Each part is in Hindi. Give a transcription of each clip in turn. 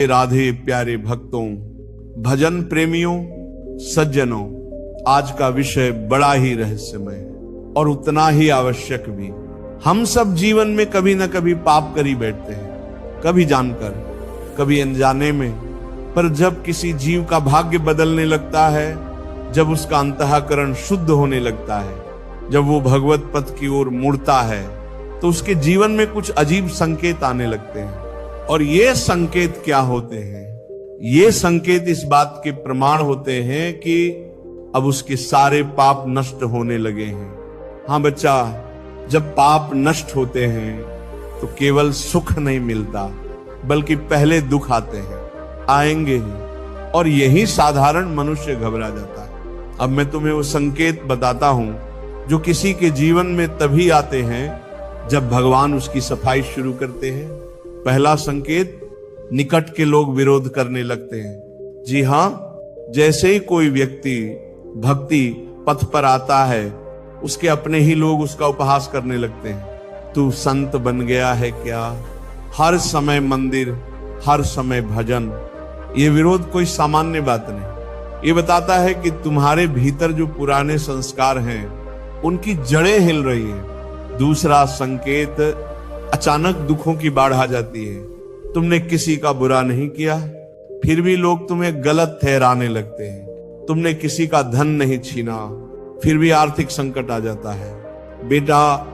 राधे प्यारे भक्तों, भजन प्रेमियों, सज्जनों, आज का विषय बड़ा ही रहस्यमय है और उतना ही आवश्यक भी। हम सब जीवन में कभी न कभी पाप कर ही बैठते हैं, कभी जानकर, कभी अनजाने में। पर जब किसी जीव का भाग्य बदलने लगता है, जब उसका अंतःकरण शुद्ध होने लगता है, जब वो भगवत पथ की ओर मुड़ता है, तो उसके जीवन में कुछ अजीब संकेत आने लगते हैं। और ये संकेत क्या होते हैं? ये संकेत इस बात के प्रमाण होते हैं कि अब उसके सारे पाप नष्ट होने लगे हैं। हाँ बच्चा, जब पाप नष्ट होते हैं तो केवल सुख नहीं मिलता, बल्कि पहले दुख आते हैं, आएंगे ही। और यही साधारण मनुष्य घबरा जाता है। अब मैं तुम्हें वो संकेत बताता हूं जो किसी के जीवन में तभी आते हैं जब भगवान उसकी सफाई शुरू करते हैं। पहला संकेत, निकट के लोग विरोध करने लगते हैं। जी हाँ, जैसे ही कोई व्यक्ति भक्ति पथ पर आता है, उसके अपने ही लोग उसका उपहास करने लगते हैं। तू संत बन गया है क्या? हर समय मंदिर, हर समय भजन। ये विरोध कोई सामान्य बात नहीं। ये बताता है कि तुम्हारे भीतर जो पुराने संस्कार हैं, उनकी जड़ें हिल रही हैं। दूसरा संकेत, अचानक दुखों की बाढ़ आ जाती है। तुमने किसी का बुरा नहीं किया, फिर भी लोग तुम्हें गलत ठहराने लगते हैं। तुमने किसी का धन नहीं छीना, फिर भी आर्थिक संकट आ जाता है। बेटा,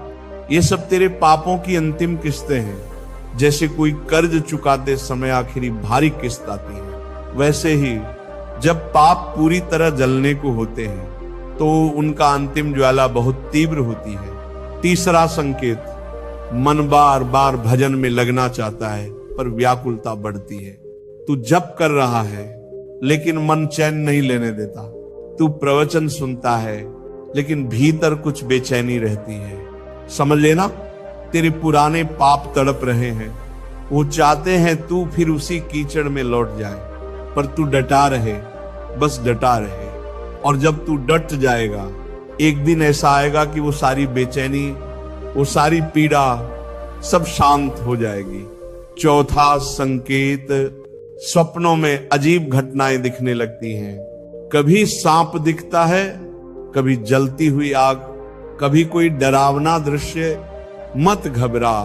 ये सब तेरे पापों की अंतिम किस्तें हैं। जैसे कोई कर्ज चुकाते समय आखिरी भारी किस्त आती है, वैसे ही जब पाप पूरी तरह जलने को होते हैं तो उनका अंतिम ज्वाला बहुत तीव्र होती है। तीसरा संकेत, मन बार बार भजन में लगना चाहता है, पर व्याकुलता बढ़ती है। तू जप कर रहा है, लेकिन मन चैन नहीं लेने देता। तू प्रवचन सुनता है, लेकिन भीतर कुछ बेचैनी रहती है। समझ लेना, तेरे पुराने पाप तड़प रहे हैं। वो चाहते हैं तू फिर उसी कीचड़ में लौट जाए, पर तू डटा रहे, बस डटा रहे। और जब तू डट जाएगा, एक दिन ऐसा आएगा कि वो सारी बेचैनी, वो सारी पीड़ा सब शांत हो जाएगी। चौथा संकेत, स्वप्नों में अजीब घटनाएं दिखने लगती हैं। कभी सांप दिखता है, कभी जलती हुई आग, कभी कोई डरावना दृश्य। मत घबरा,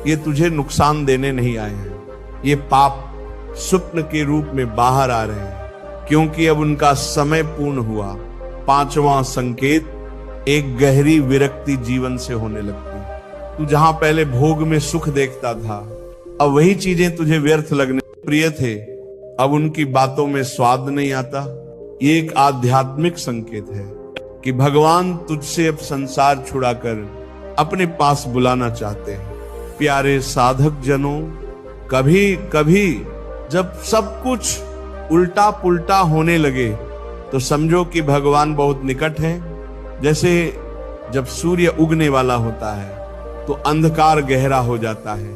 ये तुझे नुकसान देने नहीं आए हैं। ये पाप स्वप्न के रूप में बाहर आ रहे हैं, क्योंकि अब उनका समय पूर्ण हुआ। पांचवा संकेत, एक गहरी विरक्ति जीवन से होने लगती है। तू जहां पहले भोग में सुख देखता था, अब वही चीजें तुझे व्यर्थ लगने प्रिय थे, अब उनकी बातों में स्वाद नहीं आता। ये एक आध्यात्मिक संकेत है कि भगवान तुझसे अब संसार छुड़ाकर अपने पास बुलाना चाहते हैं। प्यारे साधक जनों, कभी कभी जब सब कुछ उल्टा पुल्टा होने लगे तो समझो कि भगवान बहुत निकट है। जैसे जब सूर्य उगने वाला होता है तो अंधकार गहरा हो जाता है,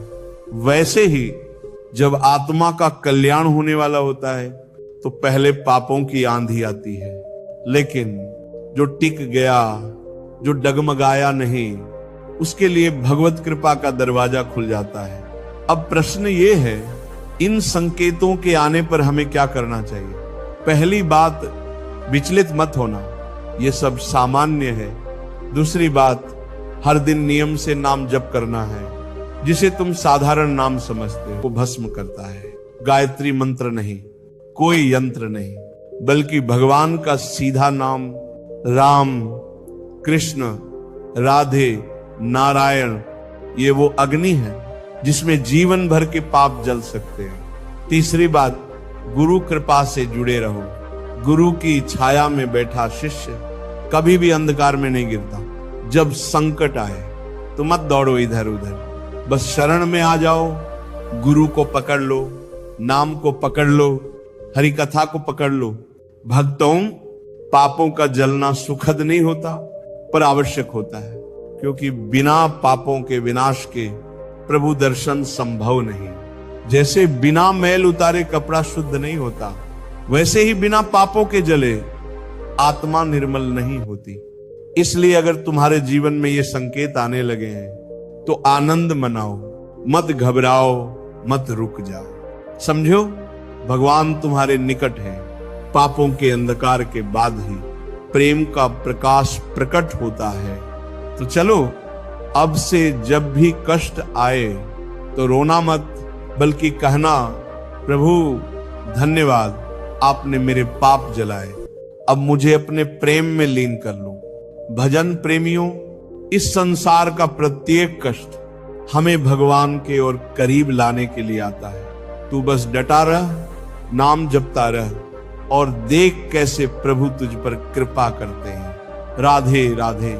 वैसे ही जब आत्मा का कल्याण होने वाला होता है तो पहले पापों की आंधी आती है, लेकिन जो टिक गया, जो डगमगाया नहीं, उसके लिए भगवत कृपा का दरवाजा खुल जाता है। अब प्रश्न ये है, इन संकेतों के आने पर हमें क्या करना चाहिए? पहली बात, विचलित मत होना, ये सब सामान्य है। दूसरी बात, हर दिन नियम से नाम जप करना है। जिसे तुम साधारण नाम समझते हो वो भस्म करता है। गायत्री मंत्र नहीं, कोई यंत्र नहीं, बल्कि भगवान का सीधा नाम, राम, कृष्ण, राधे, नारायण, ये वो अग्नि है जिसमें जीवन भर के पाप जल सकते हैं। तीसरी बात, गुरु कृपा से जुड़े रहो। गुरु की छाया में बैठा शिष्य कभी भी अंधकार में नहीं गिरता। जब संकट आए तो मत दौड़ो इधर उधर, बस शरण में आ जाओ। गुरु को पकड़ लो, नाम को पकड़ लो, हरि कथा को पकड़ लो। भक्तों, पापों का जलना सुखद नहीं होता, पर आवश्यक होता है, क्योंकि बिना पापों के विनाश के प्रभु दर्शन संभव नहीं। जैसे बिना मैल उतारे कपड़ा शुद्ध नहीं होता, वैसे ही बिना पापों के जले आत्मा निर्मल नहीं होती। इसलिए अगर तुम्हारे जीवन में ये संकेत आने लगे हैं तो आनंद मनाओ, मत घबराओ, मत रुक जाओ। समझो, भगवान तुम्हारे निकट है। पापों के अंधकार के बाद ही प्रेम का प्रकाश प्रकट होता है। तो चलो, अब से जब भी कष्ट आए तो रोना मत, बल्कि कहना, प्रभु धन्यवाद, आपने मेरे पाप जलाए, अब मुझे अपने प्रेम में लीन कर लो। भजन प्रेमियों, इस संसार का प्रत्येक कष्ट हमें भगवान के और करीब लाने के लिए आता है। तू बस डटा रह, नाम जपता रह और देख कैसे प्रभु तुझ पर कृपा करते हैं। राधे राधे।